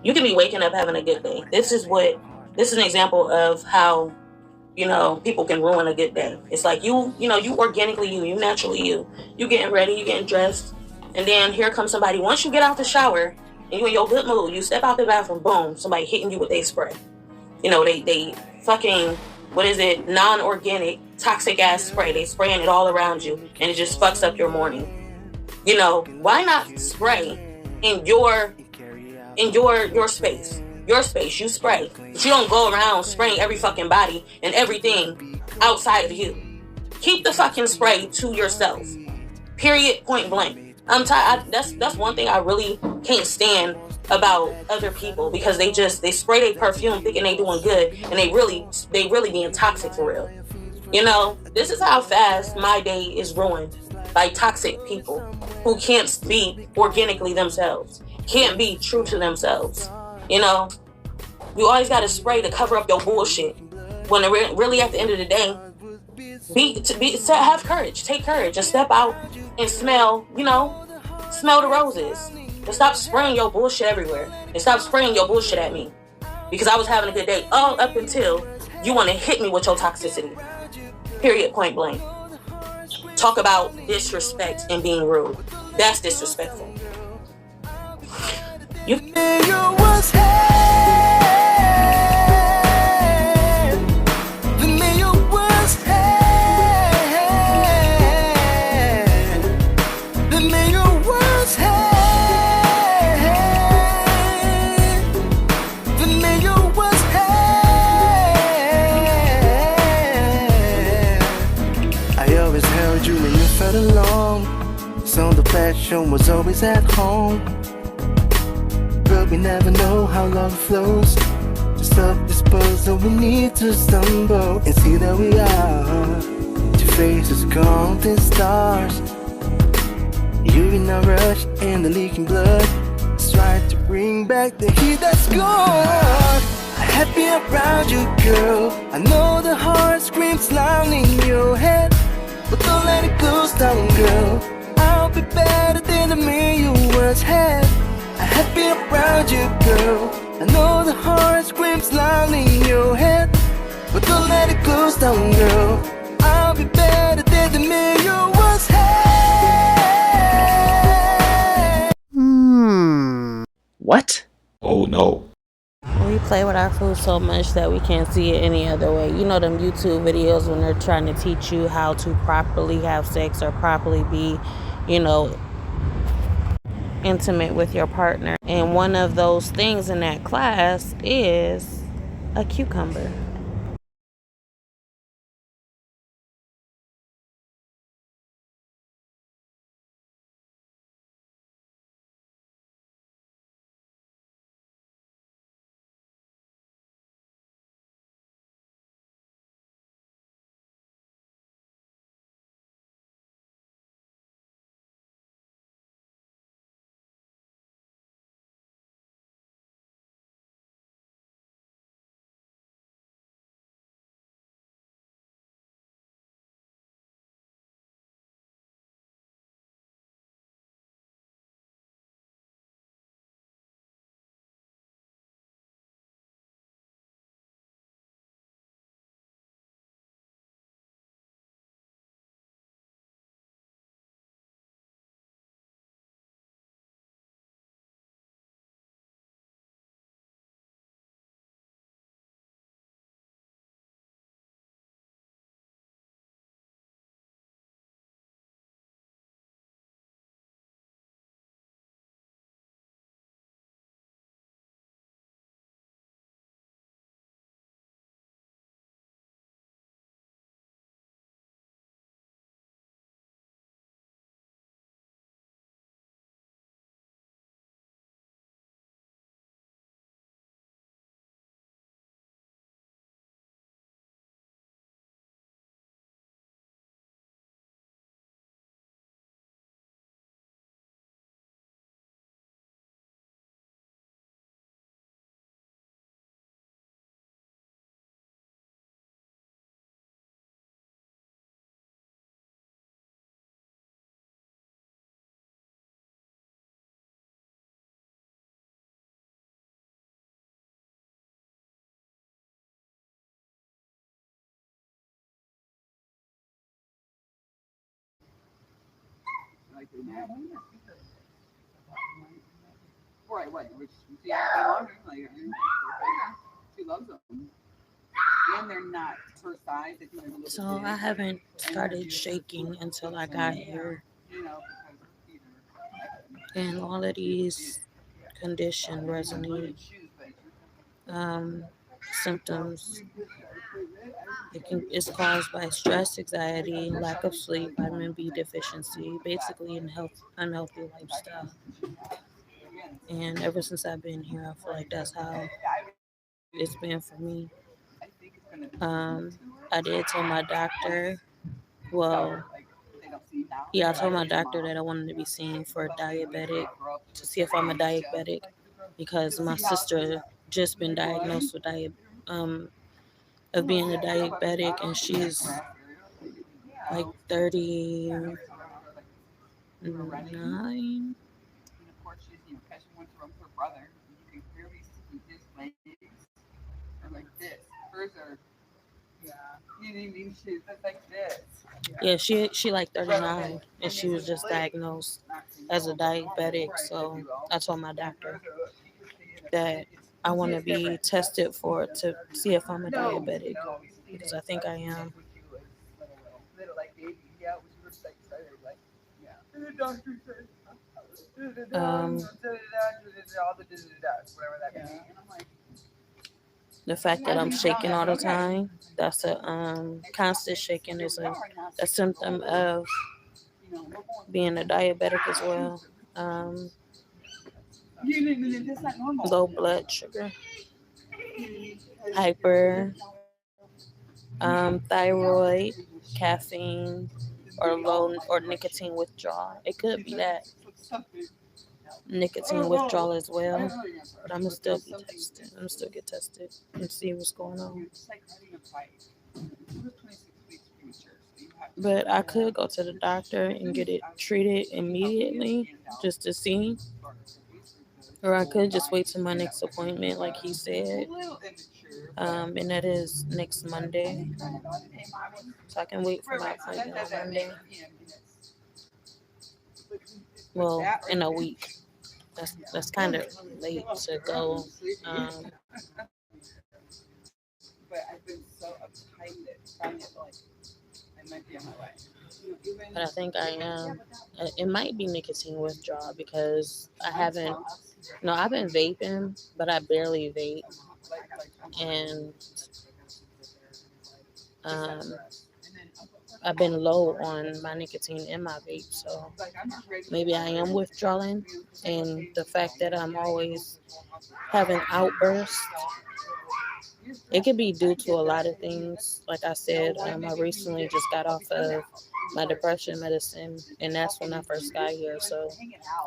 You can be waking up having a good day. This is an example of how, people can ruin a good day. It's like you organically you naturally you getting ready, you getting dressed, and then here comes somebody. Once you get out the shower and you in your good mood, you step out the bathroom, boom, somebody hitting you with their spray. They fucking, what is it, non-organic, toxic ass spray. They spraying it all around you, and it just fucks up your morning. Why not spray in your space? Your space, you spray. But you don't go around spraying every fucking body and everything outside of you. Keep the fucking spray to yourself. Period, point blank. I'm tired. That's one thing I really can't stand about other people, because they spray their perfume thinking they doing good, and they really being toxic for real. This is how fast my day is ruined by toxic people who can't be organically themselves, can't be true to themselves. You always got to spray to cover up your bullshit. When really at the end of the day, have courage, take courage, and step out and smell the roses. And stop spraying your bullshit everywhere. And stop spraying your bullshit at me. Because I was having a good day all up until you want to hit me with your toxicity. Period, point blank. Talk about disrespect and being rude. That's disrespectful. So the passion was always at home, but we never know how love flows. To solve this puzzle we need to stumble and see that we are two faces, golden stars. You in a rush and the leaking blood. Let's try to bring back the heat that's gone. Happy around you, girl. I know the heart screams loud in your head, but don't let it go down, girl. I'll be better than the me you once had. I'm happy around you, girl. I know the heart screams loudly in your head, but don't let it close down, girl. I'll be better than the me you once had. What? Oh no. We play with our food so much that we can't see it any other way. Them YouTube videos when they're trying to teach you how to properly have sex or properly be, intimate with your partner. And one of those things in that class is a cucumber. So I haven't started shaking until I got here. And all of these condition resonate symptoms. It's caused by stress, anxiety, lack of sleep, vitamin B deficiency, basically unhealthy lifestyle. And ever since I've been here, I feel like that's how it's been for me. I did tell my doctor, well, yeah, I told my doctor that I wanted to be seen for a diabetic to see if I'm a diabetic because my sister just been diagnosed with of being a diabetic, and she's like 39. Yeah, she like 39, and she was just diagnosed as a diabetic. So I told my doctor that I want to be tested for it to see if I'm a diabetic because I think I am. The fact that I'm shaking all the time, that's a constant shaking is a symptom of being a diabetic as well. Low blood sugar, hyper, thyroid, caffeine, or nicotine withdrawal. It could be that nicotine withdrawal as well, but I'm gonna still be tested. I'm gonna still get tested and see what's going on. But I could go to the doctor and get it treated immediately just to see. Or I could just wait till my next appointment, like he said. And that is next Monday. So I can wait for my appointment on Monday. Well, in a week. That's kind of late to go. But I think I am. It might be nicotine withdrawal because I've been vaping, but I barely vape. And I've been low on my nicotine in my vape, so maybe I am withdrawing. And the fact that I'm always having outbursts, it could be due to a lot of things. Like I said, I recently just got off of my depression medicine, and that's when I first got here. So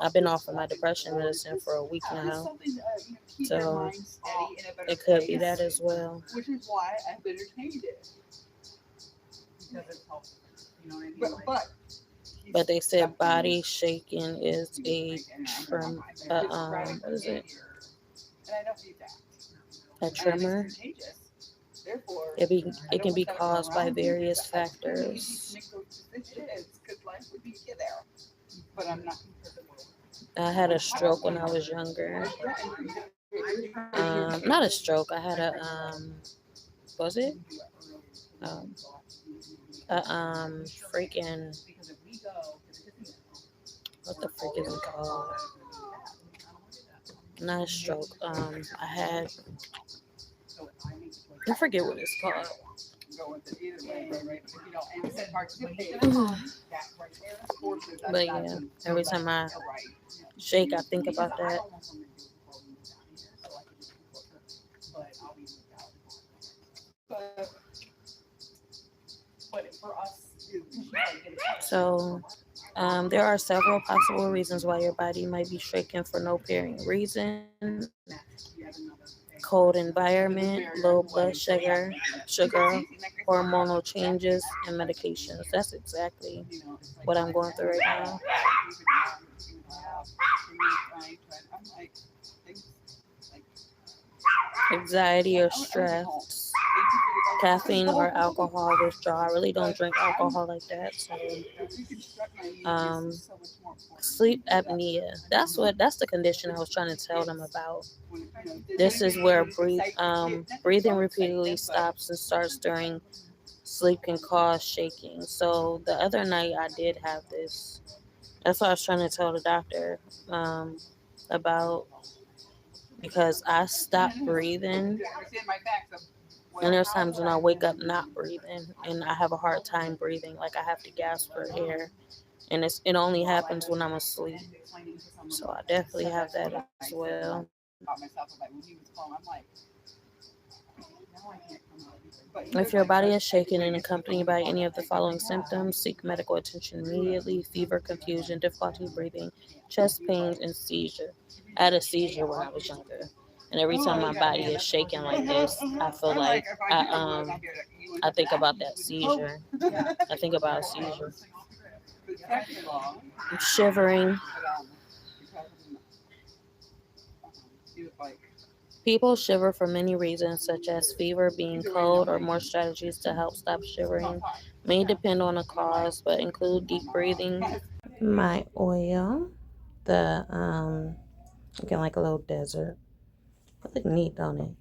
I've been off of my depression medicine for a week now. So it could be that as well. Which is why I've entertained it. But they said body shaking is what is it? A tremor. It can be caused by various factors. I had a stroke when I was younger. Not a stroke. I had a was it? Freaking, what the frick is it called? Not a stroke. I forget what it's called. But yeah, every time I shake, I think about that. So, there are several possible reasons why your body might be shaking for no apparent reason. Cold environment, low blood sugar, hormonal changes, and medications. That's exactly what I'm going through right now. Anxiety or stress. caffeine or alcohol withdrawal. I really don't drink alcohol like that. So, sleep apnea. That's the condition I was trying to tell them about. This is where breathing repeatedly stops and starts during sleep can cause shaking. So the other night I did have this. That's what I was trying to tell the doctor about, because I stopped breathing. And there's times when I wake up not breathing and I have a hard time breathing. Like I have to gasp for air. And it only happens when I'm asleep. So I definitely have that as well. If your body is shaken and accompanied by any of the following symptoms, seek medical attention immediately: fever, confusion, difficulty breathing, chest pains, and seizure. I had a seizure when I was younger. And every time my body is shaking like this, I feel like I think about that seizure. I think about a seizure. I'm shivering. People shiver for many reasons, such as fever, being cold, or more strategies to help stop shivering. May depend on the cause, but include deep breathing. My oil, looking like a little desert. It look neat, don't it?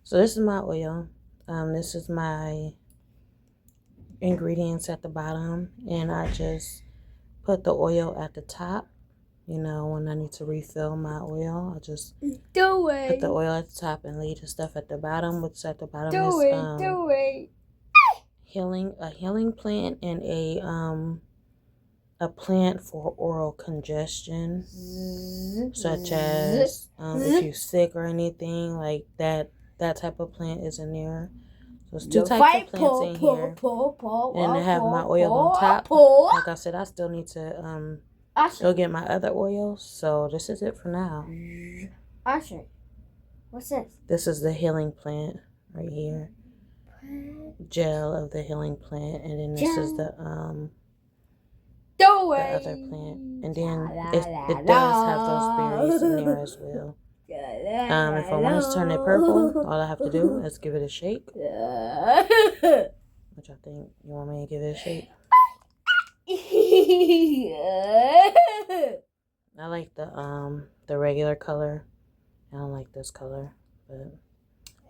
So this is my oil. This is my ingredients at the bottom, and I just put the oil at the top. You know, when I need to refill my oil, I just put the oil at the top and leave the stuff at the bottom. What's at the bottom is a healing plant and a plant for oral congestion, such as if you're sick or anything like that. That type of plant is in there. So there's two types of plants in here, and I have my oil on top. Like I said, I still need to go get my other oils. So this is it for now. Asher, what's this? This is the healing plant right here. Gel of the healing plant, and then this is the other plant, and then it does have those berries in there as well. If I want to turn it purple, all I have to do is give it a shake. Which I think you want me to give it a shake. I like the regular color. I don't like this color, but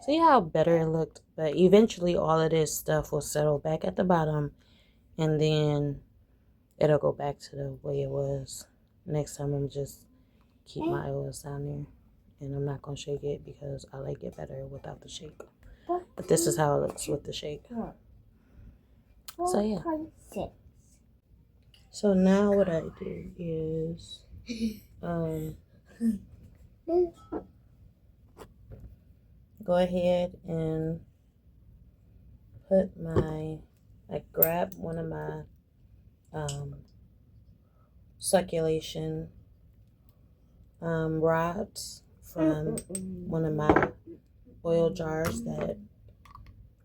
see how better it looked. But eventually all of this stuff will settle back at the bottom, and then it'll go back to the way it was. Next time I'm just keep my oils down there, and I'm not gonna shake it because I like it better without the shake. But this is how it looks with the shake. So yeah. So now what I do is go ahead and grab one of my circulation rods from one of my oil jars that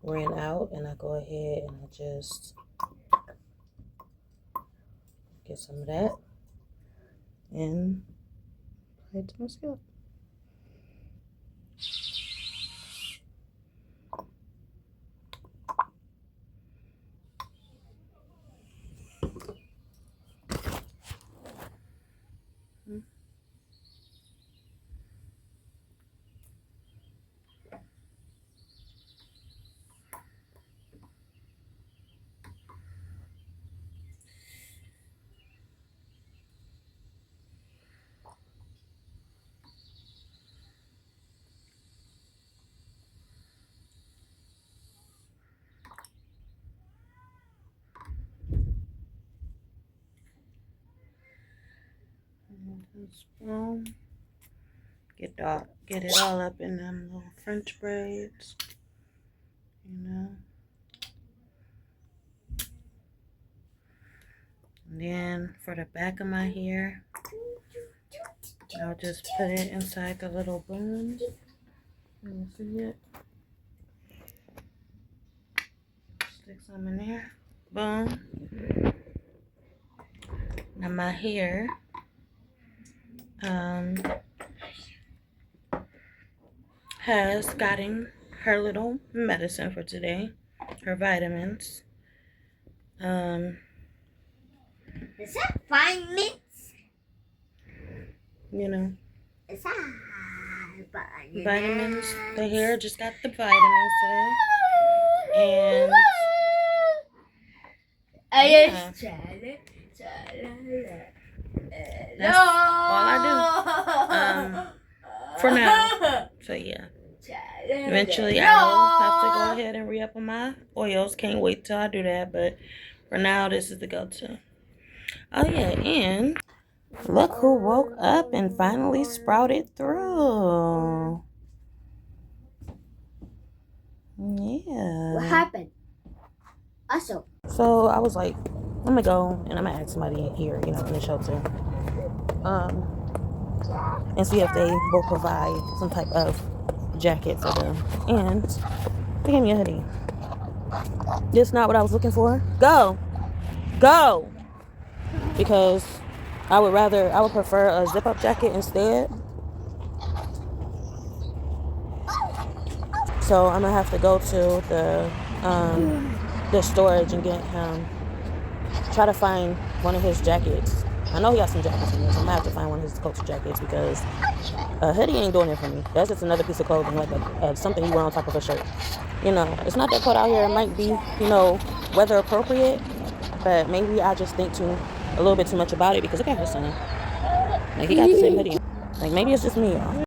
ran out, and I go ahead and I just get some of that and apply it to my scalp. Spoon. Get it all up in them little French braids, you know. And then for the back of my hair, I'll just put it inside the little buns. You see it? Stick some in there. Boom. Now my hair has gotten her little medicine for today. her vitamins. Is that vitamins? You know, Is that vitamins. The hair just got the vitamins today. And yeah, that's all I do for now. So yeah, eventually I will have to go ahead and re-up on my oils. Can't wait till I do that, but for now this is the go-to. Oh yeah, and look who woke up and finally sprouted through. Yeah. What happened? Also. So I was like, I'm gonna go and I'm gonna ask somebody here, you know, in the shelter, and see if they will provide some type of jacket for them. And they gave me a hoodie. Just not what I was looking for. Go. Because I would prefer a zip-up jacket instead. So I'm gonna have to go to the storage and get him. Try to find one of his jackets. I know he got some jackets in there, so I'm gonna have to find one of his coach jackets because a hoodie ain't doing it for me. That's just another piece of clothing, like something you wear on top of a shirt. You know, it's not that cold out here. It might be, you know, weather appropriate, but maybe I just think a little bit too much about it because look at her son. Like he got the same hoodie. Like maybe it's just me, y'all.